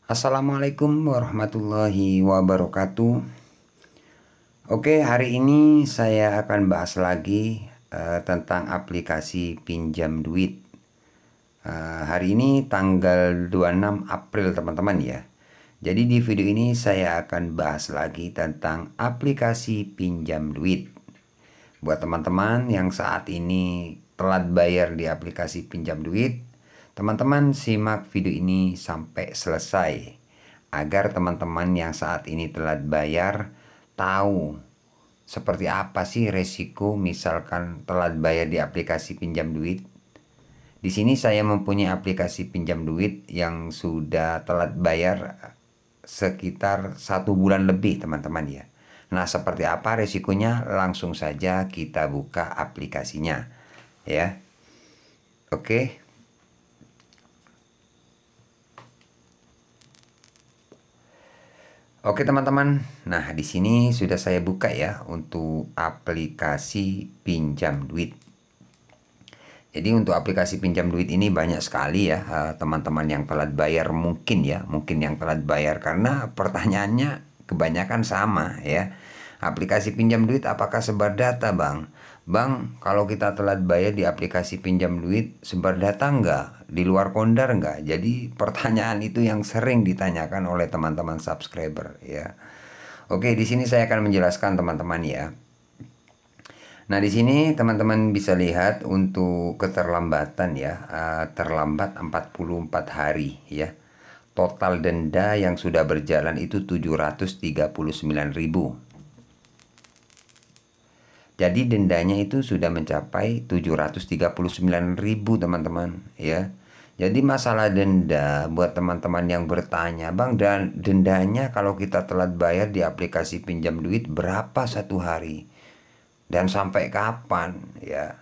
Assalamualaikum warahmatullahi wabarakatuh. Oke, hari ini saya akan bahas lagi tentang aplikasi pinjam duit. Hari ini tanggal 26 April teman-teman ya. Jadi di video ini saya akan bahas lagi tentang aplikasi pinjam duit. Buat teman-teman yang saat ini telat bayar di aplikasi pinjam duit, teman-teman simak video ini sampai selesai agar teman-teman yang saat ini telat bayar tahu seperti apa sih resiko misalkan telat bayar di aplikasi pinjam duit. Di sini saya mempunyai aplikasi pinjam duit yang sudah telat bayar sekitar 1 bulan lebih teman-teman ya. Nah, seperti apa resikonya? Langsung saja kita buka aplikasinya ya. Oke. Oke teman-teman, nah di sini sudah saya buka ya untuk aplikasi pinjam duit. Jadi untuk aplikasi pinjam duit ini banyak sekali ya teman-teman yang telat bayar mungkin yang telat bayar karena pertanyaannya kebanyakan sama ya. Aplikasi pinjam duit apakah sebar data bang? Bang, kalau kita telat bayar di aplikasi pinjam duit sebar data enggak? Di luar kondar enggak? Jadi pertanyaan itu yang sering ditanyakan oleh teman-teman subscriber ya. Oke, di sini saya akan menjelaskan teman-teman ya. Nah, di sini teman-teman bisa lihat untuk keterlambatan ya, terlambat 44 hari ya. Total denda yang sudah berjalan itu 739.000. Jadi dendanya itu sudah mencapai 739.000 teman-teman ya. Jadi masalah denda buat teman-teman yang bertanya, Bang, dan dendanya kalau kita telat bayar di aplikasi pinjam duit berapa satu hari? Dan sampai kapan ya?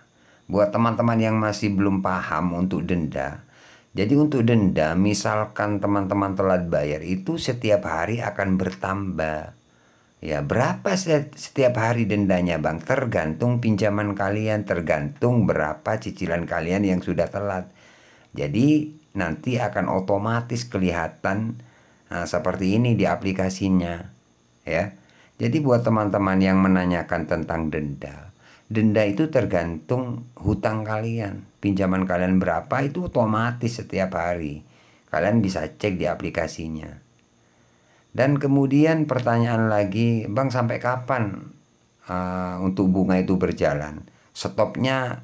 Buat teman-teman yang masih belum paham untuk denda. Jadi untuk denda misalkan teman-teman telat bayar itu setiap hari akan bertambah. Ya, berapa setiap hari dendanya bang? Tergantung pinjaman kalian, tergantung berapa cicilan kalian yang sudah telat. Jadi nanti akan otomatis kelihatan seperti ini di aplikasinya ya. Jadi buat teman-teman yang menanyakan tentang denda, denda itu tergantung hutang kalian. Pinjaman kalian berapa itu otomatis setiap hari. Kalian bisa cek di aplikasinya. Dan kemudian pertanyaan lagi, Bang sampai kapan untuk bunga itu berjalan? Stopnya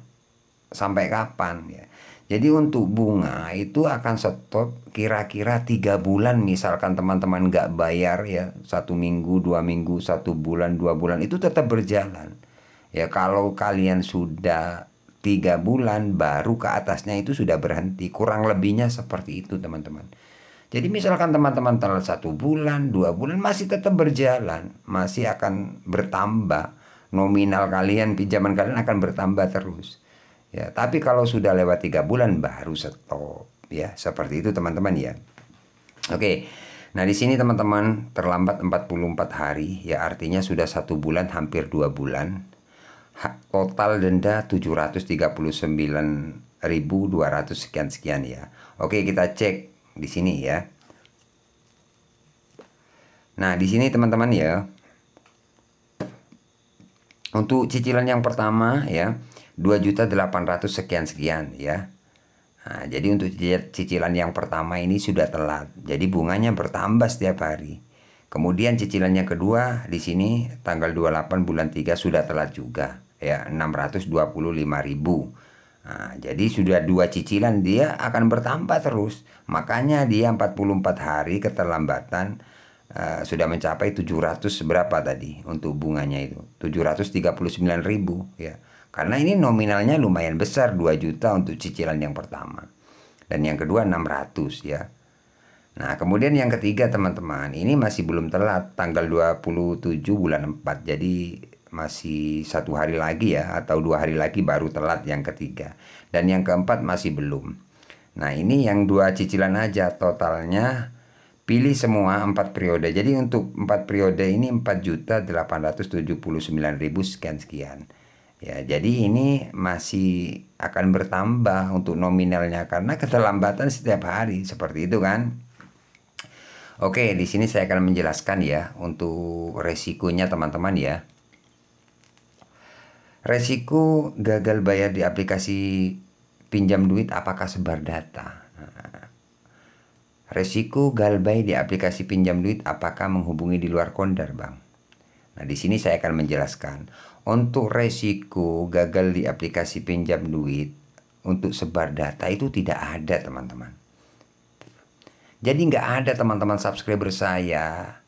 sampai kapan ya? Jadi untuk bunga itu akan stop kira-kira 3 bulan. Misalkan teman-teman nggak bayar ya 1 minggu, 2 minggu, 1 bulan, 2 bulan itu tetap berjalan. Ya kalau kalian sudah 3 bulan baru ke atasnya itu sudah berhenti. Kurang lebihnya seperti itu teman-teman. Jadi misalkan teman-teman telat 1 bulan, 2 bulan masih tetap berjalan, masih akan bertambah. Nominal kalian, pinjaman kalian akan bertambah terus. Ya, tapi kalau sudah lewat 3 bulan baru stop. Ya, seperti itu teman-teman ya. Oke. Nah, di sini teman-teman terlambat 44 hari, ya artinya sudah 1 bulan hampir 2 bulan. Total denda 739.200 sekian-sekian ya. Oke, kita cek di sini ya. Nah, di sini teman-teman ya. Untuk cicilan yang pertama ya, 2.800 sekian-sekian ya. Nah, jadi untuk cicilan yang pertama ini sudah telat. Jadi bunganya bertambah setiap hari. Kemudian cicilan yang kedua di sini tanggal 28 bulan 3 sudah telat juga ya, 625.000. Nah, jadi sudah 2 cicilan dia akan bertambah terus. Makanya dia 44 hari keterlambatan sudah mencapai 700 berapa tadi untuk bunganya itu. 739.000 ya. Karena ini nominalnya lumayan besar 2 juta untuk cicilan yang pertama. Dan yang kedua 600 ya. Nah, kemudian yang ketiga teman-teman, ini masih belum telat tanggal 27 bulan 4. Jadi masih 1 hari lagi ya, atau 2 hari lagi baru telat yang ketiga. Dan yang keempat masih belum. Nah, ini yang 2 cicilan aja totalnya. Pilih semua 4 periode. Jadi untuk 4 periode ini 4.879.000 sekian-sekian. Ya, jadi ini masih akan bertambah untuk nominalnya karena keterlambatan setiap hari seperti itu kan. Oke, di sini saya akan menjelaskan ya untuk resikonya teman-teman ya. Resiko gagal bayar di aplikasi pinjam duit apakah sebar data? Resiko gagal bayar di aplikasi pinjam duit apakah menghubungi di luar kondar, Bang? Nah, di sini saya akan menjelaskan. Untuk resiko gagal di aplikasi pinjam duit untuk sebar data itu tidak ada, teman-teman. Jadi nggak ada teman-teman subscriber saya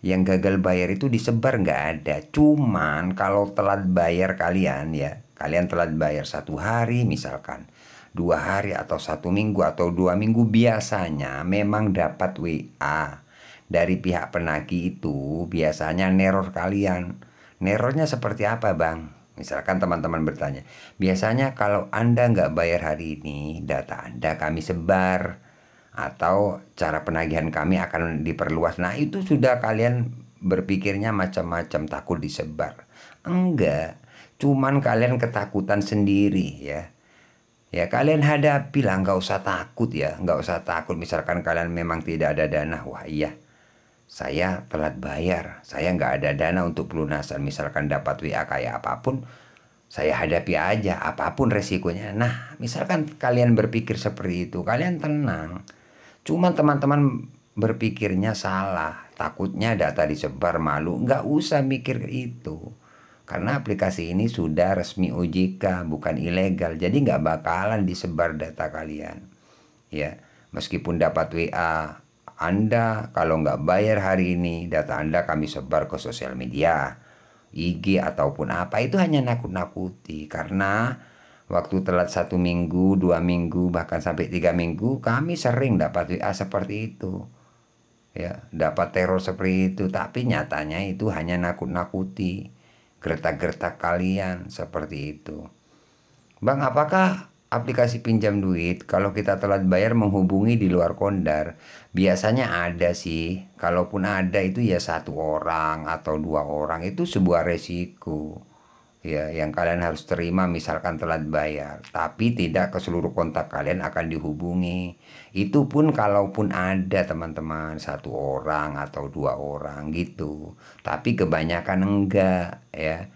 yang gagal bayar itu disebar, nggak ada. Cuman kalau telat bayar kalian ya, kalian telat bayar 1 hari misalkan, 2 hari atau 1 minggu atau 2 minggu, biasanya memang dapat WA dari pihak penagih itu, biasanya neror kalian. Nerornya seperti apa, Bang? Misalkan teman-teman bertanya, biasanya kalau Anda nggak bayar hari ini, data Anda kami sebar, atau cara penagihan kami akan diperluas. Nah, itu sudah kalian berpikirnya macam-macam, takut disebar. Enggak, cuman kalian ketakutan sendiri ya. Ya, kalian hadapi lah, nggak usah takut ya, nggak usah takut. Misalkan kalian memang tidak ada dana, wah iya, saya telat bayar, saya nggak ada dana untuk pelunasan. Misalkan dapat WA kayak apapun, saya hadapi aja, apapun resikonya. Nah, misalkan kalian berpikir seperti itu, kalian tenang. Cuman teman-teman berpikirnya salah, takutnya data disebar, malu. Nggak usah mikir itu, karena aplikasi ini sudah resmi OJK, bukan ilegal. Jadi nggak bakalan disebar data kalian. Ya, meskipun dapat WA, Anda kalau nggak bayar hari ini, data Anda kami sebar ke sosial media, IG ataupun apa, itu hanya nakut-nakuti. Karena waktu telat 1 minggu, 2 minggu, bahkan sampai 3 minggu, kami sering dapat WA seperti itu. Ya, dapat teror seperti itu, tapi nyatanya itu hanya nakut-nakuti, gertak-gertak kalian seperti itu. Bang, apakah aplikasi pinjam duit kalau kita telat bayar menghubungi di luar kondar? Biasanya ada sih, kalaupun ada itu ya 1 orang atau 2 orang, itu sebuah resiko ya yang kalian harus terima. Misalkan telat bayar, tapi tidak ke seluruh kontak kalian akan dihubungi. Itu pun kalaupun ada teman-teman 1 orang atau 2 orang gitu, tapi kebanyakan enggak ya.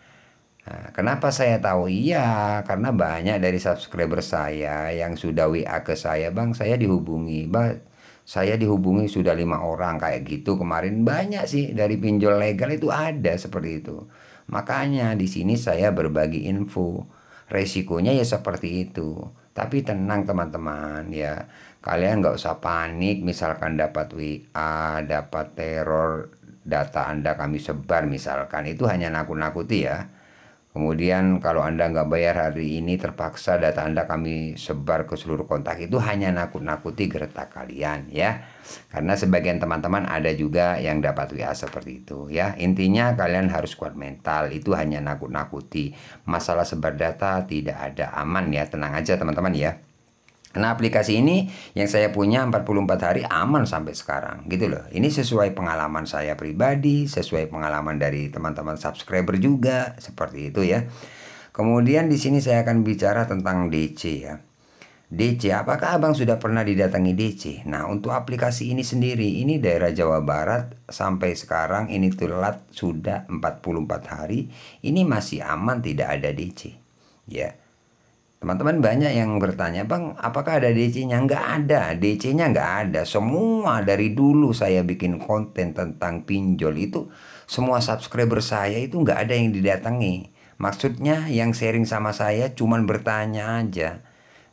Nah, kenapa saya tahu? Iya, karena banyak dari subscriber saya yang sudah WA ke saya, Bang, saya dihubungi, Bang, saya dihubungi sudah 5 orang kayak gitu kemarin. Banyak sih dari pinjol legal itu ada seperti itu. Makanya di sini saya berbagi info. Resikonya ya seperti itu. Tapi tenang teman-teman ya. Kalian nggak usah panik misalkan dapat WA, dapat teror, data Anda kami sebar misalkan. Itu hanya nakut-nakuti ya. Kemudian kalau Anda nggak bayar hari ini, terpaksa data Anda kami sebar ke seluruh kontak, itu hanya nakut-nakuti gertak kalian ya. Karena sebagian teman-teman ada juga yang dapat WA seperti itu ya. Intinya kalian harus kuat mental, itu hanya nakut-nakuti. Masalah sebar data tidak ada, aman ya, tenang aja teman-teman ya. Nah, aplikasi ini yang saya punya 44 hari aman sampai sekarang gitu loh. Ini sesuai pengalaman saya pribadi, sesuai pengalaman dari teman-teman subscriber juga, seperti itu ya. Kemudian di sini saya akan bicara tentang DC ya. DC, apakah Abang sudah pernah didatangi DC? Nah, untuk aplikasi ini sendiri, ini daerah Jawa Barat sampai sekarang ini telat sudah 44 hari, ini masih aman, tidak ada DC. Ya. Teman-teman banyak yang bertanya, Bang, apakah ada DC-nya? Nggak ada, DC-nya nggak ada. Semua dari dulu saya bikin konten tentang pinjol itu, semua subscriber saya itu nggak ada yang didatangi. Maksudnya yang sharing sama saya cuman bertanya aja,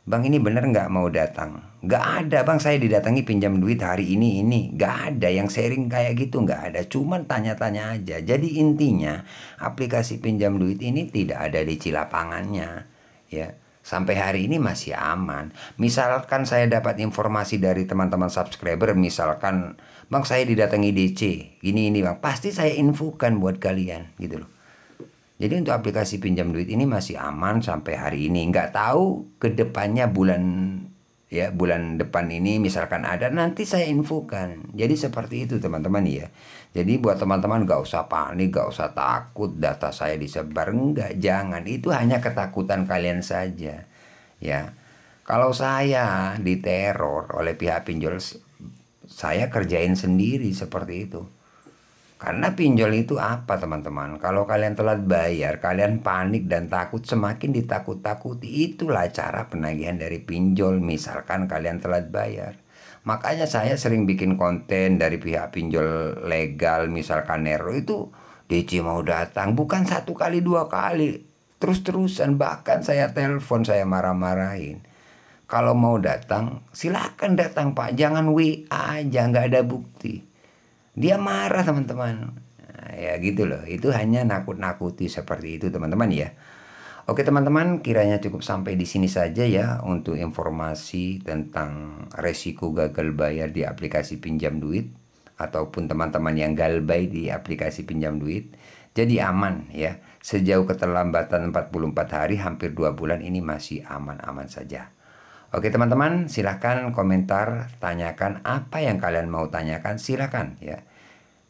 Bang, ini bener nggak mau datang? Nggak ada, Bang, saya didatangi pinjam duit hari ini. Nggak ada yang sharing kayak gitu, nggak ada. Cuman tanya-tanya aja. Jadi intinya aplikasi pinjam duit ini tidak ada DC lapangannya, ya. Sampai hari ini masih aman. Misalkan saya dapat informasi dari teman-teman subscriber, misalkan, Bang, saya didatangi DC, ini Bang, pasti saya infokan buat kalian gitu loh. Jadi untuk aplikasi pinjam duit ini masih aman sampai hari ini. Nggak tahu ke depannya bulan depan ini misalkan ada, nanti saya infokan. Jadi seperti itu teman-teman ya. Jadi buat teman-teman gak usah panik, gak usah takut data saya disebar. Enggak, jangan. Itu hanya ketakutan kalian saja ya. Kalau saya diteror oleh pihak pinjol, saya kerjain sendiri seperti itu. Karena pinjol itu apa teman-teman? Kalau kalian telat bayar, kalian panik dan takut, semakin ditakut-takuti. Itulah cara penagihan dari pinjol, misalkan kalian telat bayar. Makanya saya sering bikin konten dari pihak pinjol legal, misalkan Nero itu DC mau datang, bukan 1 kali 2 kali, terus-terusan. Bahkan saya telepon, saya marah-marahin. Kalau mau datang, silakan datang Pak, jangan WA aja, nggak ada bukti. Dia marah teman-teman. Nah, ya gitu loh, itu hanya nakut-nakuti seperti itu teman-teman ya. Oke teman-teman, kiranya cukup sampai di sini saja ya untuk informasi tentang resiko gagal bayar di aplikasi pinjam duit, ataupun teman-teman yang galbay di aplikasi pinjam duit. Jadi aman ya, sejauh keterlambatan 44 hari hampir 2 bulan ini masih aman-aman saja. Oke teman-teman, silahkan komentar, tanyakan apa yang kalian mau tanyakan, silahkan ya.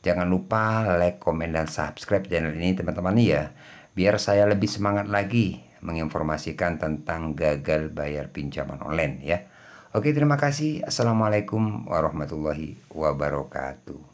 Jangan lupa like, komen, dan subscribe channel ini teman-teman ya, biar saya lebih semangat lagi menginformasikan tentang gagal bayar pinjaman online ya. Oke, terima kasih. Assalamualaikum warahmatullahi wabarakatuh.